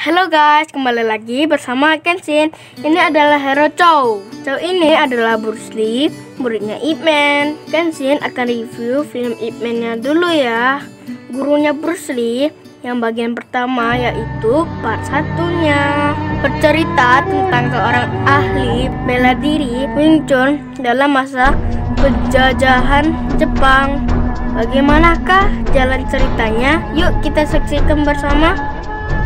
Halo guys, kembali lagi bersama Kenshin. Ini adalah hero Chow. Chow ini adalah Bruce Lee, muridnya Ip Man. Kenshin akan review film Ip Man-nya dulu ya. Gurunya Bruce Lee yang bagian pertama, yaitu part 1-nya. Bercerita tentang seorang ahli bela diri Wing Chun dalam masa penjajahan Jepang. Bagaimanakah jalan ceritanya? Yuk kita saksikan bersama.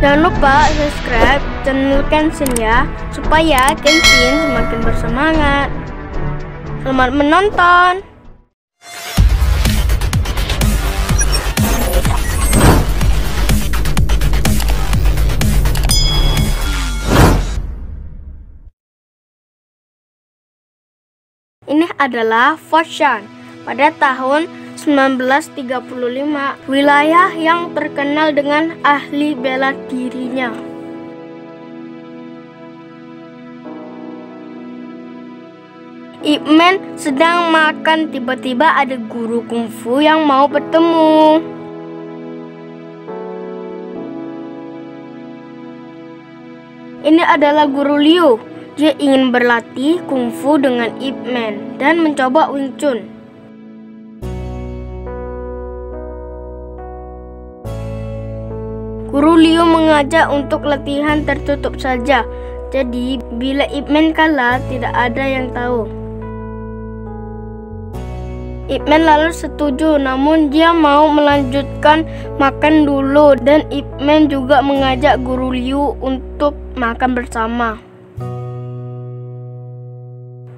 Jangan lupa subscribe channel Kenshin ya, supaya Kenshin semakin bersemangat. Selamat menonton. Ini adalah Foshan pada tahun 1935, wilayah yang terkenal dengan ahli bela dirinya. Ip Man sedang makan, tiba-tiba ada guru kungfu yang mau bertemu. Ini adalah Guru Liu. Dia ingin berlatih kungfu dengan Ip Man dan mencoba Wing Chun. Guru Liu mengajak untuk latihan tertutup saja. Jadi bila Ip Man kalah, tidak ada yang tahu. Ip Man lalu setuju, namun dia mau melanjutkan makan dulu, dan Ip Man juga mengajak Guru Liu untuk makan bersama.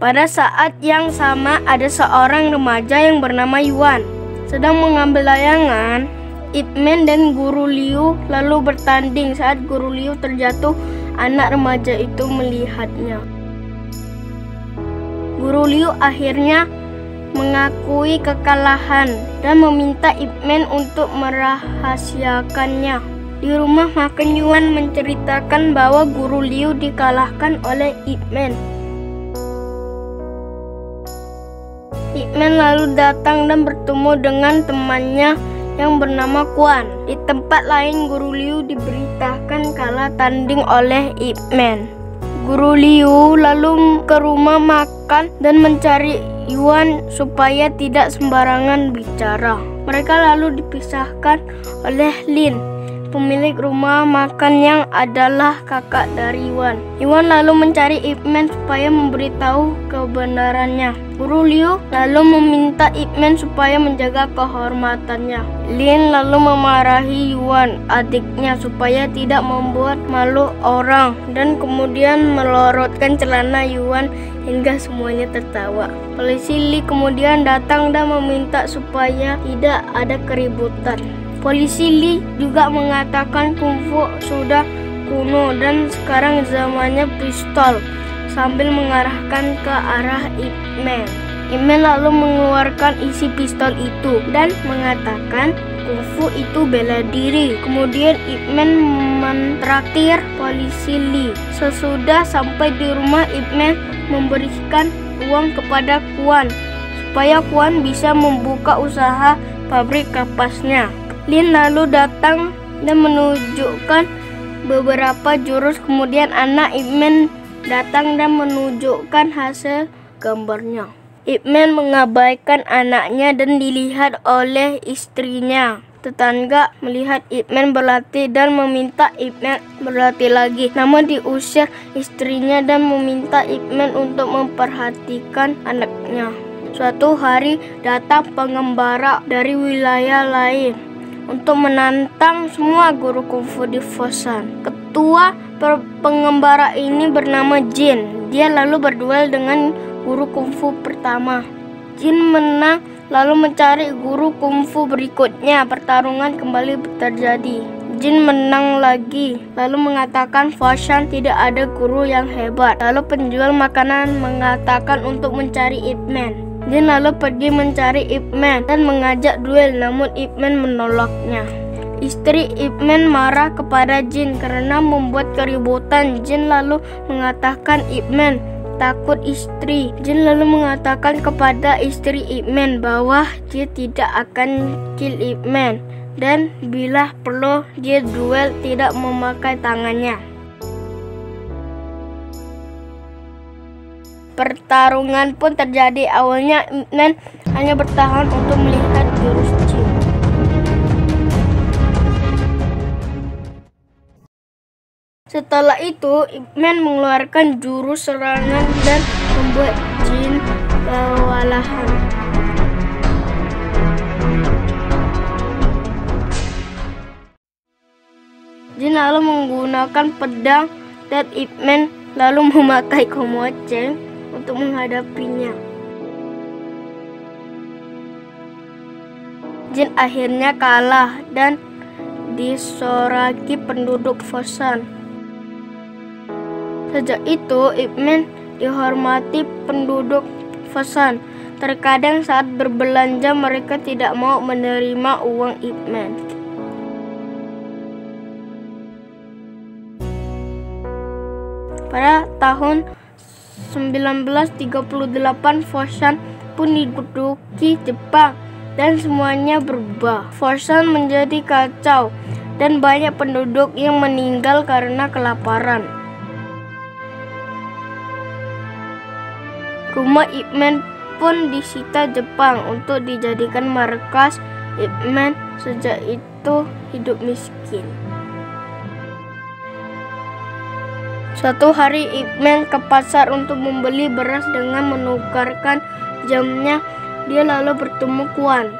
Pada saat yang sama, ada seorang remaja yang bernama Yuan sedang mengambil layangan. Ip Man dan Guru Liu lalu bertanding. Saat Guru Liu terjatuh, anak remaja itu melihatnya. Guru Liu akhirnya mengakui kekalahan dan meminta Ip Man untuk merahasiakannya. Di rumah makan, Yuan menceritakan bahwa Guru Liu dikalahkan oleh Ip Man. Ip Man lalu datang dan bertemu dengan temannya yang bernama Kuan. Di tempat lain, Guru Liu diberitakan kalah tanding oleh Ip Man. Guru Liu lalu ke rumah makan dan mencari Yuan supaya tidak sembarangan bicara. Mereka lalu dipisahkan oleh Lin, pemilik rumah makan yang adalah kakak dari Yuan. Yuan lalu mencari Ip Man supaya memberitahu kebenarannya. Guru Liu lalu meminta Ip Man supaya menjaga kehormatannya. Lin lalu memarahi Yuan, adiknya, supaya tidak membuat malu orang, dan kemudian melorotkan celana Yuan hingga semuanya tertawa. Polisi Li kemudian datang dan meminta supaya tidak ada keributan. Polisi Li juga mengatakan kungfu sudah kuno dan sekarang zamannya pistol, sambil mengarahkan ke arah Ip Man. Ip Man lalu mengeluarkan isi pistol itu dan mengatakan kungfu itu bela diri. Kemudian Ip Man mentraktir polisi Li. Sesudah sampai di rumah, Ip Man memberikan uang kepada Kuan supaya Kuan bisa membuka usaha pabrik kapasnya. Lin lalu datang dan menunjukkan beberapa jurus. Kemudian anak Ip Man datang dan menunjukkan hasil gambarnya. Ip Man mengabaikan anaknya dan dilihat oleh istrinya. Tetangga melihat Ip Man berlatih dan meminta Ip Man berlatih lagi. Namun diusir istrinya dan meminta Ip Man untuk memperhatikan anaknya. Suatu hari datang pengembara dari wilayah lain untuk menantang semua guru kungfu di Foshan. Ketua pengembara ini bernama Jin. Dia lalu berduel dengan guru kungfu pertama. Jin menang lalu mencari guru kungfu berikutnya. Pertarungan kembali terjadi. Jin menang lagi lalu mengatakan Foshan tidak ada guru yang hebat. Lalu penjual makanan mengatakan untuk mencari Ip Man. Jin lalu pergi mencari Ip Man dan mengajak duel, namun Ip Man menolaknya. Istri Ip Man marah kepada Jin karena membuat keributan. Jin lalu mengatakan Ip Man takut istri. Jin lalu mengatakan kepada istri Ip Man bahwa dia tidak akan kill Ip Man. dan bila perlu dia duel tidak memakai tangannya. Pertarungan pun terjadi. Awalnya Ip Man hanya bertahan untuk melihat jurus Jin. Setelah itu Ip Man mengeluarkan jurus serangan dan membuat Jin kewalahan. Jin lalu menggunakan pedang dan Ip Man lalu memakai komoceng untuk menghadapinya. Jin akhirnya kalah dan disoraki penduduk Foshan. Sejak itu Ip Man dihormati penduduk Foshan. Terkadang saat berbelanja mereka tidak mau menerima uang Ip Man. Pada tahun 1938 Foshan pun diduduki Jepang dan semuanya berubah. Foshan menjadi kacau dan banyak penduduk yang meninggal karena kelaparan. Rumah Ip Man pun disita Jepang untuk dijadikan markas. Ip Man sejak itu hidup miskin. Suatu hari Ip Man ke pasar untuk membeli beras dengan menukarkan jamnya. Dia lalu bertemu Quan.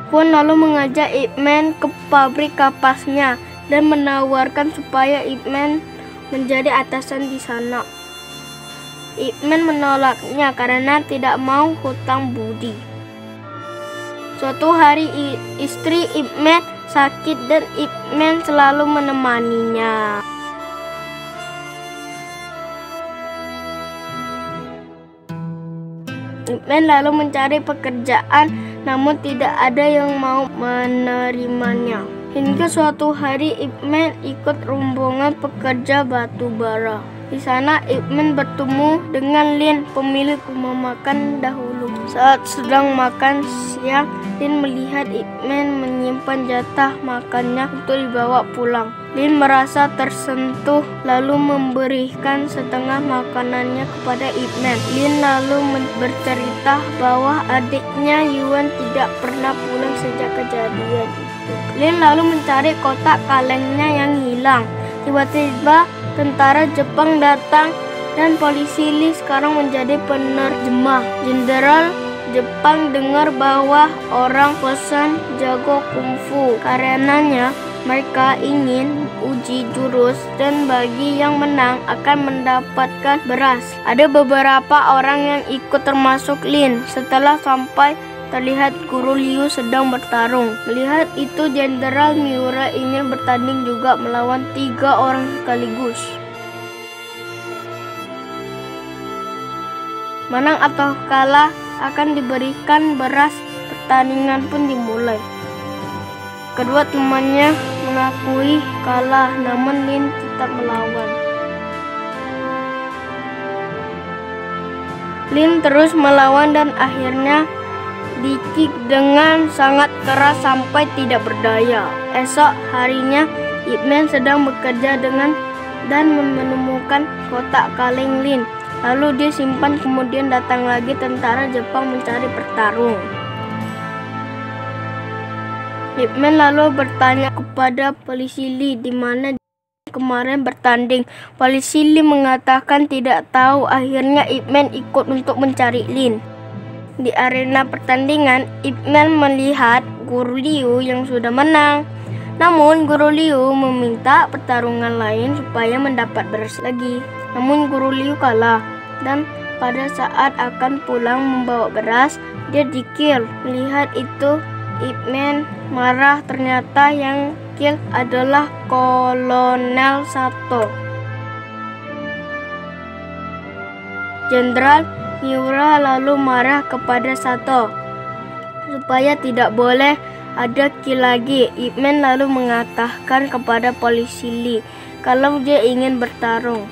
Quan lalu mengajak Ip Man ke pabrik kapasnya dan menawarkan supaya Ip Man menjadi atasan di sana. Ip Man menolaknya karena tidak mau hutang budi. Suatu hari istri Ip Man sakit dan Ip Man selalu menemaninya. Ip Man lalu mencari pekerjaan, namun tidak ada yang mau menerimanya. Hingga suatu hari Ip Man ikut rombongan pekerja batu bara. Di sana Ip Man bertemu dengan Lin, pemilik rumah makan dahulu. Saat sedang makan siang, Lin melihat Ip Man menyimpan jatah makannya untuk dibawa pulang. Lin merasa tersentuh lalu memberikan setengah makanannya kepada Ip Man. Lin lalu bercerita bahwa adiknya Yuan tidak pernah pulang sejak kejadian itu. Lin lalu mencari kotak kalengnya yang hilang. Tiba-tiba tentara Jepang datang dan polisi Lee sekarang menjadi penerjemah. Jenderal Jepang dengar bahwa orang Foshan jago kungfu. Karenanya mereka ingin uji jurus dan bagi yang menang akan mendapatkan beras. Ada beberapa orang yang ikut termasuk Lin. Setelah sampai terlihat Guru Liu sedang bertarung. Melihat itu Jenderal Miura ingin bertanding juga melawan 3 orang sekaligus. Menang atau kalah akan diberikan beras. Pertandingan pun dimulai. Kedua temannya mengakui kalah, namun Lin tetap melawan. Lin terus melawan dan akhirnya dikick dengan sangat keras sampai tidak berdaya. Esok harinya Ip Man sedang bekerja dan menemukan kotak kaleng Lin. Lalu dia simpan, kemudian datang lagi tentara Jepang mencari bertarung. Ip Man lalu bertanya kepada polisi Lee di mana kemarin bertanding. Polisi Lee mengatakan tidak tahu. Akhirnya Ip Man ikut untuk mencari Lin. Di arena pertandingan, Ip Man melihat Guru Liu yang sudah menang. Namun Guru Liu meminta pertarungan lain supaya mendapat beras lagi. Namun Guru Liu kalah dan pada saat akan pulang membawa beras, dia di-kill. Melihat itu Ip Man marah, ternyata yang kill adalah Kolonel Sato. Jenderal Miura lalu marah kepada Sato supaya tidak boleh ada kill lagi. Ip Man lalu mengatakan kepada polisi Lee kalau dia ingin bertarung.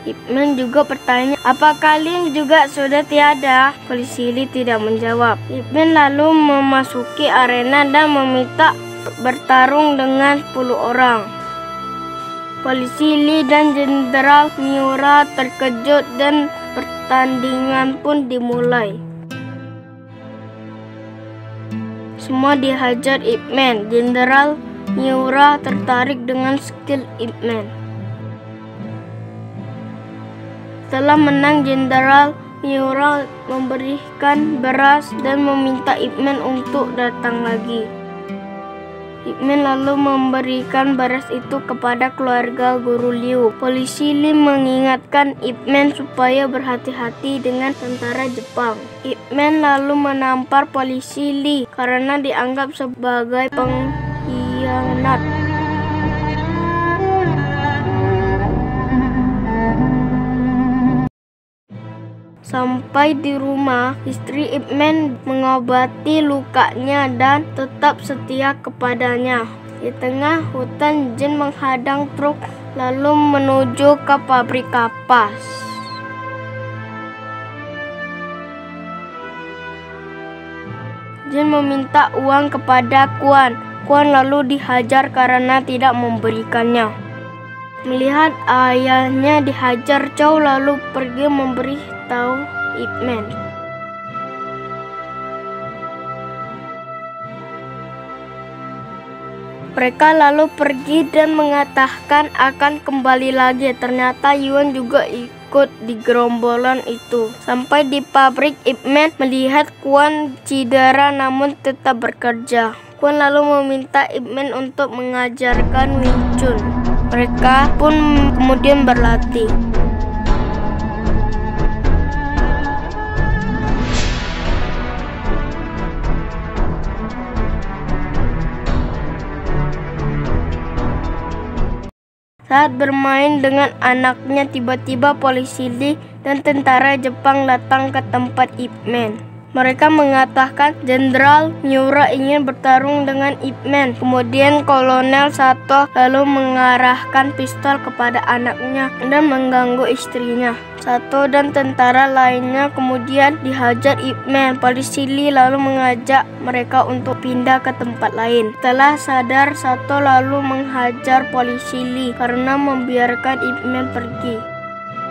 Ip Man juga bertanya, "Apa kalian juga sudah tiada?" Polisi Lee tidak menjawab. Ip Man lalu memasuki arena dan meminta bertarung dengan 10 orang. Polisi Lee dan Jenderal Miura terkejut dan pertandingan pun dimulai. Semua dihajar Ip Man. Jenderal Miura tertarik dengan skill Ip Man. Setelah menang, Jenderal Miura memberikan beras dan meminta Ip Man untuk datang lagi. Ip Man lalu memberikan beras itu kepada keluarga Guru Liu. Polisi Lee mengingatkan Ip Man supaya berhati-hati dengan tentara Jepang. Ip Man lalu menampar polisi Lee karena dianggap sebagai pengkhianat. Sampai di rumah, istri Ip Man mengobati lukanya dan tetap setia kepadanya. Di tengah hutan, Jin menghadang truk lalu menuju ke pabrik kapas. Jin meminta uang kepada Quan. Quan lalu dihajar karena tidak memberikannya. Melihat ayahnya dihajar, Chow lalu pergi memberitahu Ip Man. Mereka lalu pergi dan mengatakan akan kembali lagi. Ternyata Yuan juga ikut di gerombolan itu. Sampai di pabrik, Ip Man melihat Quan cedera namun tetap bekerja. Quan lalu meminta Ip Man untuk mengajarkan Wing Chun. Mereka pun kemudian berlatih. Saat bermain dengan anaknya, tiba-tiba polisi Lee dan tentara Jepang datang ke tempat Ip Man. Mereka mengatakan Jenderal Miura ingin bertarung dengan Ip Man. Kemudian Kolonel Sato lalu mengarahkan pistol kepada anaknya dan mengganggu istrinya. Sato dan tentara lainnya kemudian dihajar Ip Man. Polisi Lee lalu mengajak mereka untuk pindah ke tempat lain. Setelah sadar, Sato lalu menghajar polisi Lee karena membiarkan Ip Man pergi.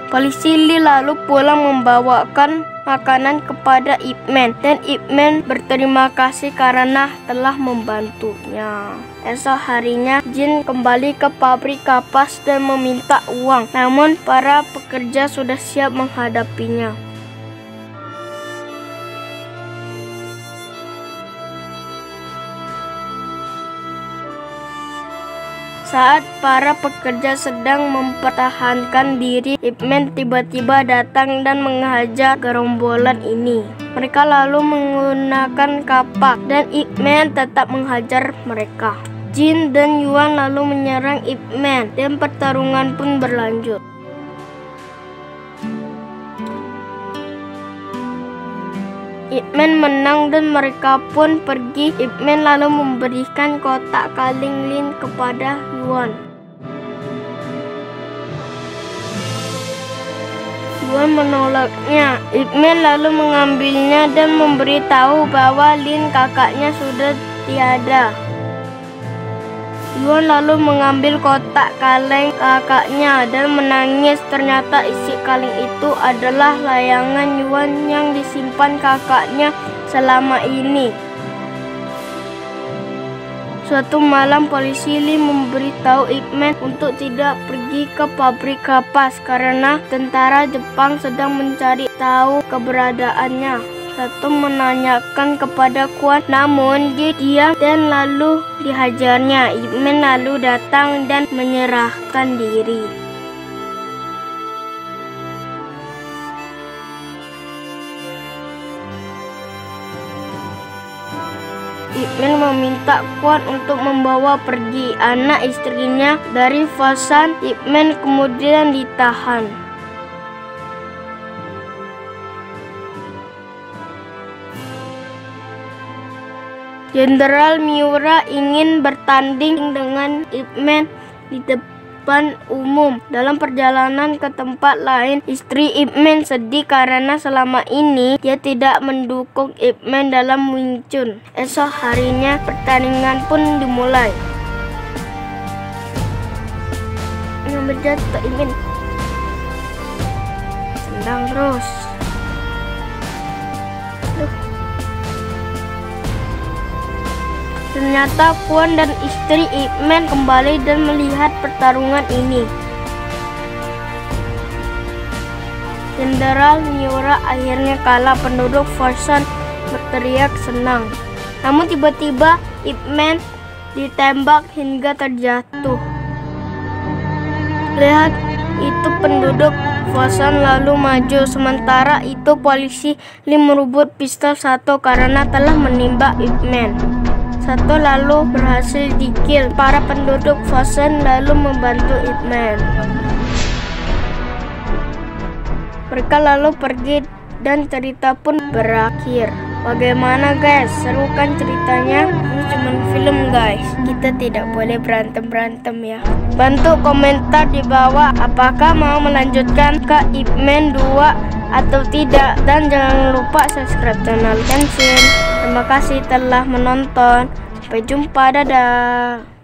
Polisi Lee lalu pulang membawakan makanan kepada Ip Man dan Ip Man berterima kasih karena telah membantunya. Esok harinya, Jin kembali ke pabrik kapas dan meminta uang, namun para pekerja sudah siap menghadapinya. Saat para pekerja sedang mempertahankan diri, Ip Man tiba-tiba datang dan menghajar gerombolan ini. Mereka lalu menggunakan kapak dan Ip Man tetap menghajar mereka. Jin dan Yuan lalu menyerang Ip Man dan pertarungan pun berlanjut. Ip Man menang dan mereka pun pergi. Ip Man lalu memberikan kotak kaleng Lin kepada Yuan. Yuan menolaknya. Ip Man lalu mengambilnya dan memberitahu bahwa Lin kakaknya sudah tiada. Yuan lalu mengambil kotak kaleng kakaknya dan menangis. Ternyata isi kaleng itu adalah layangan Yuan yang disimpan kakaknya selama ini. Suatu malam, polisi Lee memberitahu Ip Man untuk tidak pergi ke pabrik kapas karena tentara Jepang sedang mencari tahu keberadaannya. Sato menanyakan kepada Quan, namun dia diam dan lalu dihajarnya. Ip Man lalu datang dan menyerahkan diri. Ip Man meminta Quan untuk membawa pergi anak istrinya dari Fosan. Ip Man kemudian ditahan. Jenderal Miura ingin bertanding dengan Ip Man di depan umum. Dalam perjalanan ke tempat lain, istri Ip Man sedih karena selama ini dia tidak mendukung Ip Man dalam Wing Chun. Esok harinya pertandingan pun dimulai. Yang berjatuh Ip Man tendang terus. Ternyata Kwon dan istri Ip Man kembali dan melihat pertarungan ini. Jenderal Miura akhirnya kalah. Penduduk Fosun berteriak senang. Namun tiba-tiba Ip Man ditembak hingga terjatuh. Lihat itu penduduk Fosun lalu maju. Sementara itu polisi Lee merebut pistol satu karena telah menembak Ip Man. Satu lalu berhasil dikill. Para penduduk Fosun lalu membantu Ip Man. Mereka lalu pergi dan cerita pun berakhir. Bagaimana guys? Seru kan ceritanya? Ini cuma film guys. Kita tidak boleh berantem-berantem ya. Bantu komentar di bawah apakah mau melanjutkan ke Ip Man 2 atau tidak. Dan jangan lupa subscribe channel Kenshin. Terima kasih telah menonton. Sampai jumpa, dadah.